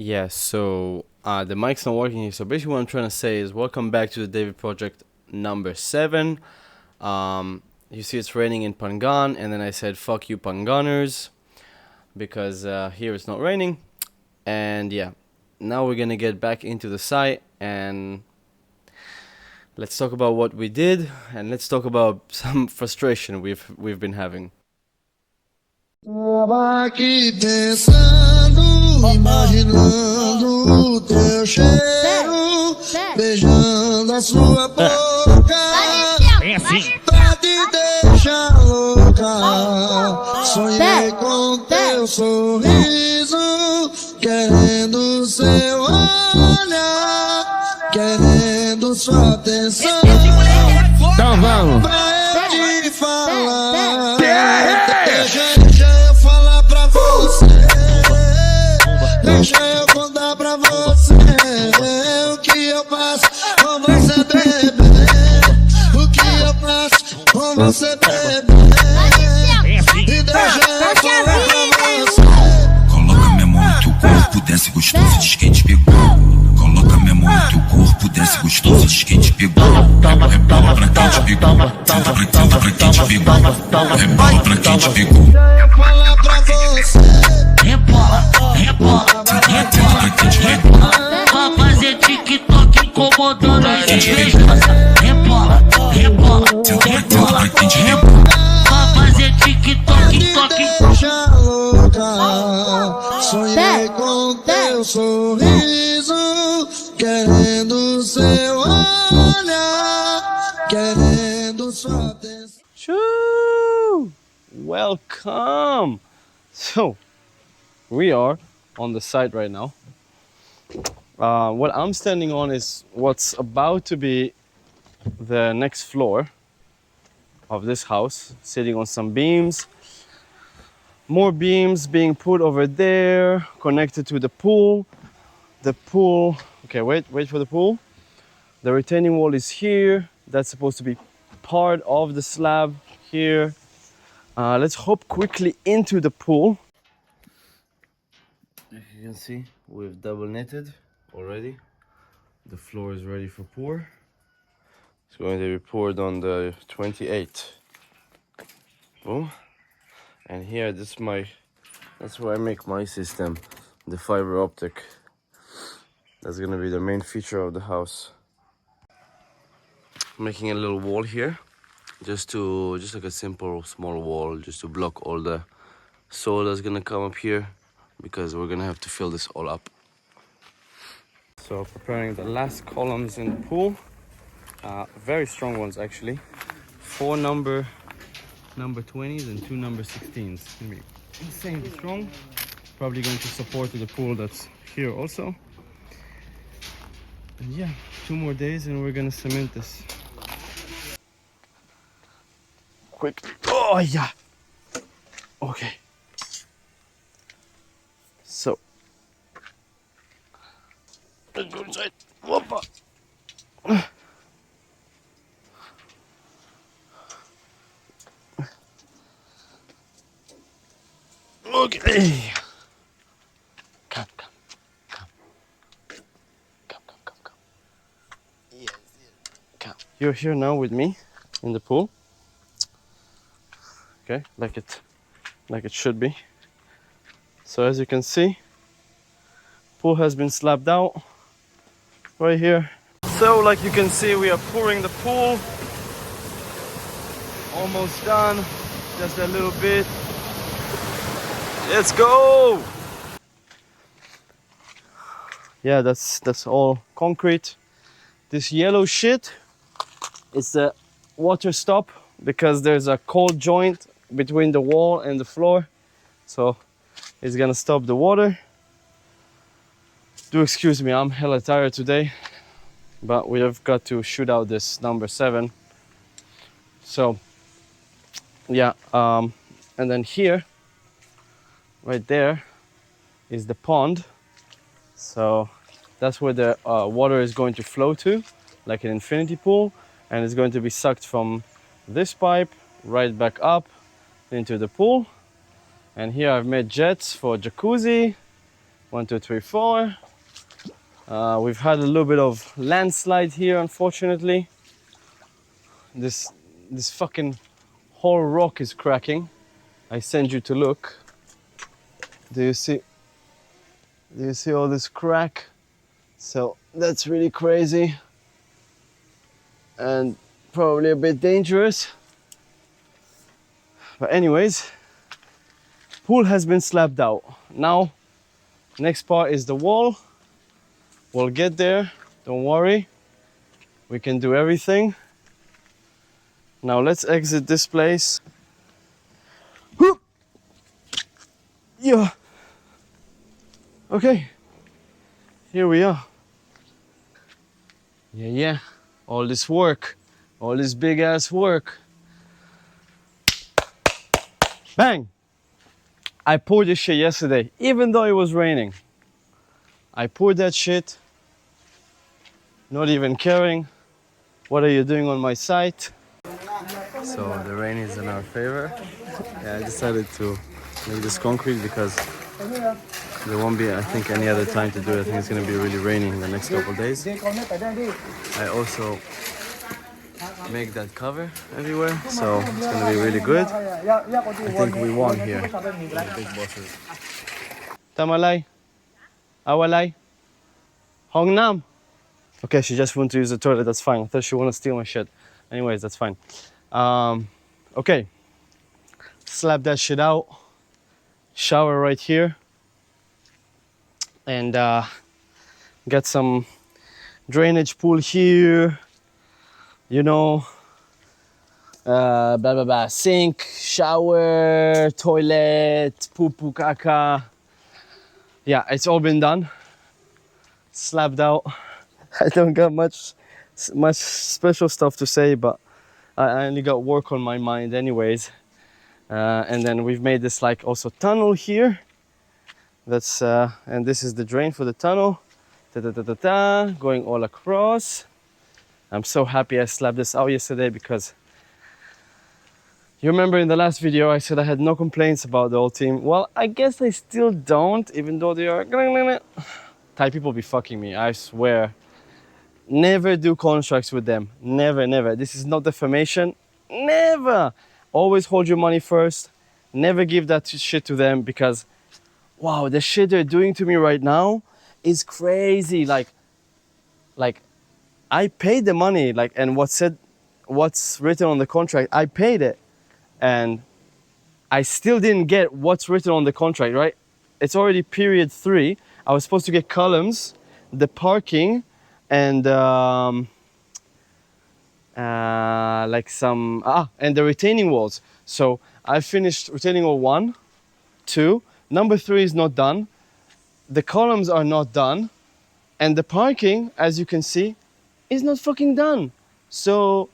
Yeah, so the mic's not working here. So basically, what I'm trying to say is, welcome back to the David Project number 7. You see, it's raining in Pangan, and then I said, "Fuck you, Panganers," because here it's not raining. And yeah, now we're gonna get back into the site and let's talk about what we did, and let's talk about some frustration we've been having. Tava aqui pensando, imaginando o teu cheiro, beijando a sua boca, pra te deixar louca. Sonhei com teu sorriso, querendo seu olhar, querendo sua atenção. Então vamos. Pra eu te falar, deixa eu falar pra você, deixa eu contar pra você o que eu passo com você, bebê, o que eu passo com você, bebê, e deixa eu falar pra você. Coloca minha mão no teu corpo, desce gostoso, diz quem te pegou. Coloca minha mão no teu corpo, desce gostoso, diz quem te pegou. Rebola pra quem te pegou, senta pra quem te pegou, rebola pra quem te pegou. Eu falar pra você, Rebola, rebola, rebola pra quem te pegou. Pra fazer TikTok incomodando a gente. Rebola, rebola, Senta pra quem te pegou. pra fazer TikTok, toque. deixa louca. Sonhei com teu sorriso, querendo seu olhar, querendo sua atenção. Shoo! Welcome! So, we are on the site right now. What I'm standing on is what's about to be the next floor of this house, sitting on some beams. More beams being put over there, connected to the pool. The pool, okay, wait for the pool. The retaining wall is here. That's supposed to be part of the slab here. Let's hop quickly into the pool. As you can see, we've double netted already. The floor is ready for pour. It's going to be poured on the 28th. Boom. And here, that's where I make my system, the fiber optic. That's gonna be the main feature of the house. Making a little wall here, just like a simple small wall, just to block all the soil that's gonna come up here, because we're gonna have to fill this all up. So preparing the last columns in the pool, very strong ones actually. 4 number 20s and 2 number 16s. It's gonna be insane strong. Probably going to support the pool that's here also. And yeah, 2 more days and we're gonna cement this. Quick. Oh yeah. Okay. So let's go inside. Whoppa. Okay. Come. Yes. Come. You're here now with me in the pool. Okay, like it should be. So as you can see, pool has been slabbed out right here. So like you can see, we are pouring the pool. Almost done, just a little bit. Let's go! Yeah, that's all concrete. This yellow shit is the water stop, because there's a cold joint between the wall and the floor, so it's gonna stop the water. Do excuse me, I'm hella tired today, but we have got to shoot out this number 7. So yeah, and then here, right there, is the pond. So that's where the water is going to flow to, like an infinity pool, and it's going to be sucked from this pipe right back up into the pool. And here I've made jets for jacuzzi, 1, 2, 3, 4. We've had a little bit of landslide here, unfortunately. This fucking whole rock is cracking. I send you to look. Do you see all this crack? So that's really crazy and probably a bit dangerous. But anyways, pool has been slabbed out. Now, next part is the wall. We'll get there, don't worry. We can do everything. Now let's exit this place. Whoop! Yeah. Okay, here we are. Yeah. All this work, all this big ass work. Bang! I poured this shit yesterday, even though it was raining. I poured that shit, not even caring. What are you doing on my site? So the rain is in our favor. Yeah, I decided to make this concrete because there won't be, I think, any other time to do it. I think it's going to be really raining in the next couple of days. I also make that cover everywhere, so it's going to be really good. I think we won here. The big bosses. Tamalay, awalay, hongnam. Okay, she just wants to use the toilet. That's fine. I thought she wanted to steal my shit. Anyways, that's fine. Okay, slap that shit out. Shower right here. And get some drainage pool here, you know, blah blah blah, sink, shower, toilet, poo poo caca. Yeah, it's all been done, slapped out. I don't got much special stuff to say, but I only got work on my mind anyways. And then we've made this like also tunnel here. That's and this is the drain for the tunnel, going all across. I'm so happy I slapped this out yesterday because you remember in the last video I said I had no complaints about the whole team. Well, I guess I still don't, even though they are Thai people be fucking me, I swear. Never do contracts with them, never. This is not defamation, never. Always hold your money first, never give that shit to them because wow, the shit they're doing to me right now is crazy. Like I paid the money, like, and what's written on the contract, I paid it. And I still didn't get what's written on the contract, right? It's already period 3. I was supposed to get columns, the parking, and like some, and the retaining walls. So I finished retaining wall 1, 2, number 3 is not done. The columns are not done. And the parking, as you can see, is not fucking done. So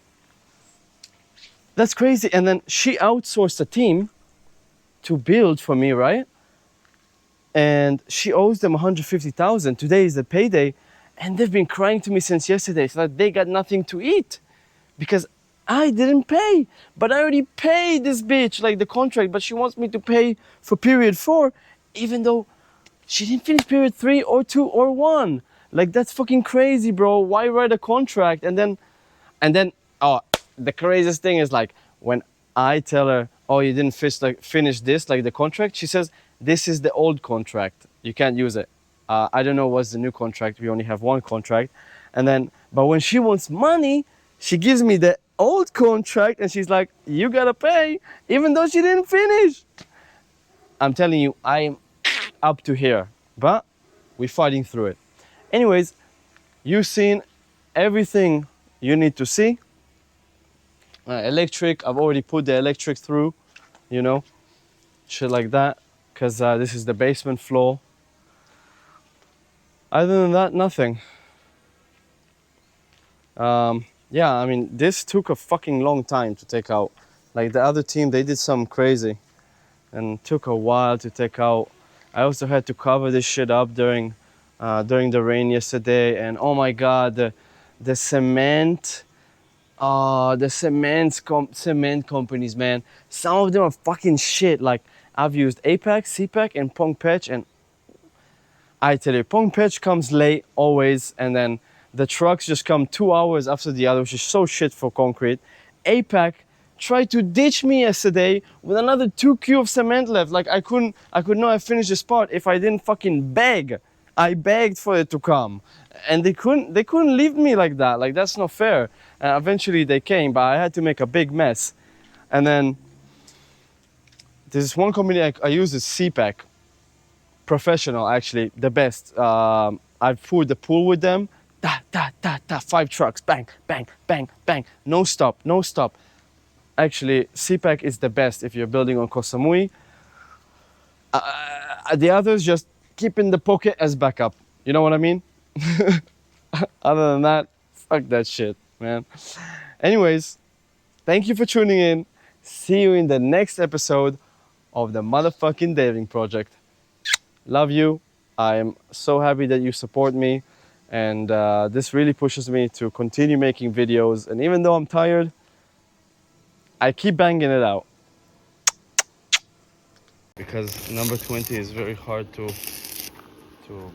that's crazy. And then she outsourced a team to build for me, right? And she owes them 150,000. Today is the payday. And they've been crying to me since yesterday so that they got nothing to eat because I didn't pay. But I already paid this bitch, like the contract, but she wants me to pay for period 4, even though she didn't finish period 3 or 2 or 1. Like, that's fucking crazy, bro. Why write a contract? And then, oh, the craziest thing is like when I tell her, oh, you didn't finish this, like the contract, she says, this is the old contract. You can't use it. I don't know what's the new contract. We only have one contract. And then, but when she wants money, she gives me the old contract and she's like, you gotta pay, even though she didn't finish. I'm telling you, I'm up to here, but we're fighting through it. Anyways, you've seen everything you need to see. Electric, I've already put the electric through, you know, shit like that, because this is the basement floor. Other than that, nothing. Yeah, I mean, this took a fucking long time to take out. Like the other team, they did something crazy and took a while to take out. I also had to cover this shit up during the rain yesterday, and oh my god, the cement, the cement companies, man, some of them are fucking shit. Like, I've used Apex, CPAC, and Pong Patch, and I tell you, Pong Patch comes late always, and then the trucks just come 2 hours after the other, which is so shit for concrete. APAC tried to ditch me yesterday with another 2 cube of cement left. Like I could not have finished this part if I didn't fucking beg. I begged for it to come, and they couldn't leave me like that. Like that's not fair. Eventually they came, but I had to make a big mess. And then there's one company I use is CPAC, professional actually, the best. I've poured the pool with them. 5 trucks, bang, bang, bang, bang, no stop, no stop. Actually, CPAC is the best if you're building on Koh Samui. The others just keep in the pocket as backup. You know what I mean? Other than that, fuck that shit, man. Anyways, thank you for tuning in. See you in the next episode of the motherfucking Dating Project. Love you. I am so happy that you support me. And this really pushes me to continue making videos. And even though I'm tired, I keep banging it out. Because number 20 is very hard to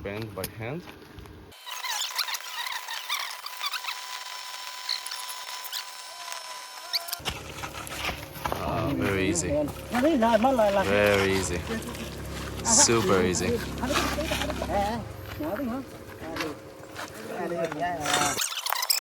bend by hand. Very easy. Very easy. Super easy.